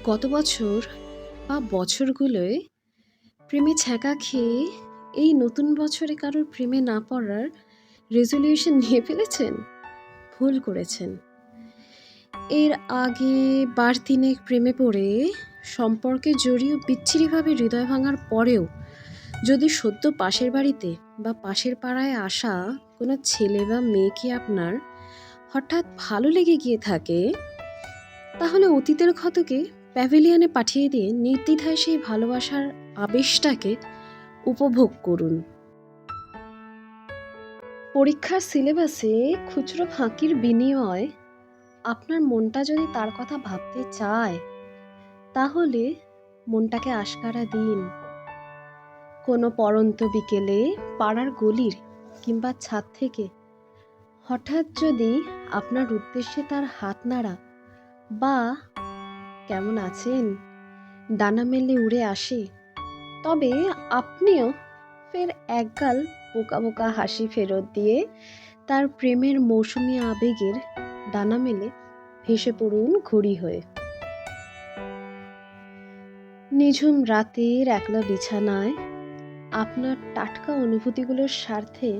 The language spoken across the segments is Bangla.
গত বছর বা বছরগুলোয় প্রেমে ছ্যাঁকা খেয়ে এই নতুন বছরে কারোর প্রেমে না পড়ার রেজলিউশন নিয়ে ফেলেছেন? ভুল করেছেন। এর আগে বার তিনেক প্রেমে পড়ে সম্পর্কে জড়িয়ে বিচ্ছিরিভাবে হৃদয় ভাঙার পরেও যদি সদ্য পাশের বাড়িতে বা পাশের পাড়ায় আসা কোনো ছেলে বা মেয়েকে আপনার হঠাৎ ভালো লেগে গিয়ে থাকে, তাহলে অতীতের ক্ষতকে প্যাভিলিয়নে পাঠিয়ে দিয়ে নির্দ্বিধায় সেই ভালোবাসার আবেশটাকে উপভোগ করুন। পরীক্ষার সিলেবাসে খুচরো ফাঁকির বিনিময়ে আপনার মনটা যদি তার কথা ভাবতে চায়, তাহলে মনটাকে আশকারা দিন। কোনো পড়ন্ত বিকেলে পাড়ার গলির কিংবা ছাদ থেকে হঠাৎ যদি আপনার উদ্দেশ্যে তার হাত নাড়া বা কেমন আছেন ডানা মেলে উড়ে আসে, তবে আপনিও ফের একগাল বোকা বোকা হাসি ফেরত দিয়ে তার প্রেমের মৌসুমী আবেগের ডানা মেলে ভেসে পড়ুন ঘুড়ি হয়ে। নিঝুম রাতের একলা বিছানায় আপনার টাটকা অনুভূতিগুলোর স্বার্থে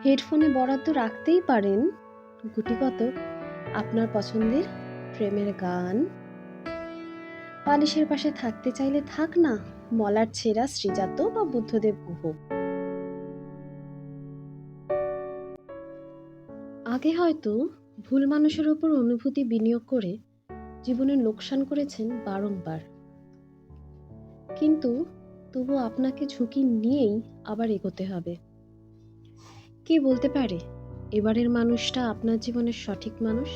হেডফোনে বরাদ্দ রাখতেই পারেন গুটিকতক আপনার পছন্দের প্রেমের গান। বালিশের পাশে থাকতে চাইলে থাক না মলার ছেঁড়া শ্রীজাত বা বুদ্ধদেব গুহ। আগে হয়তো ভুল মানুষের ওপর অনুভূতি বিনিয়োগ করে জীবনের লোকসান করেছেন বারংবার, কিন্তু তবু আপনাকে ঝুঁকি নিয়েই আবার এগোতে হবে। কে বলতে পারে এবারের মানুষটা আপনার জীবনের সঠিক মানুষ?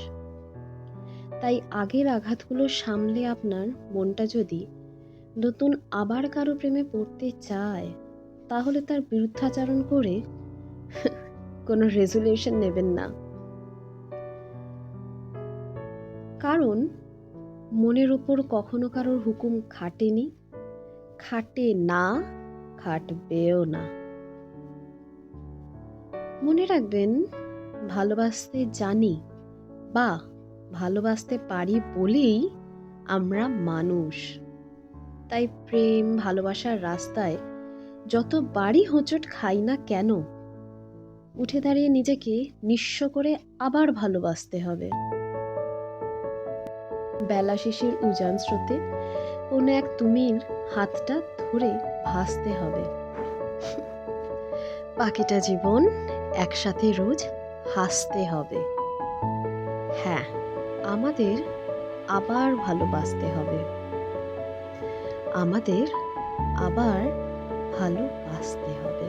তাই আগের আঘাতগুলো সামলে আপনার মনটা যদি নতুন আবার কারো প্রেমে পড়তে চায়, তাহলে তার বিরুদ্ধাচরণ করে কোনো রেজলিউশন নেবেন না। কারণ মনের ওপর কখনো কারোর হুকুম খাটেনি, খাটে না, খাটবেও না। মনে রাখবেন, ভালোবাসতে জানি বা ভালোবাসতে পারি বলেই আমরা মানুষ। তাই প্রেম ভালোবাসার রাস্তায় যতবারই হোঁচট খাই না কেন, উঠে দাঁড়িয়ে নিজেকে নিঃস্ব করে আবার ভালোবাসতে হবে। বেলা শেষের উজান স্রোতে কোনো এক তুমির হাতটা ধরে ভাসতে হবে। বাকিটা জীবন একসাথে রোজ হাসতে হবে। হ্যাঁ, আমাদের আবার ভালোবাসতে হবে, আমাদের আবার ভালোবাসতে হবে।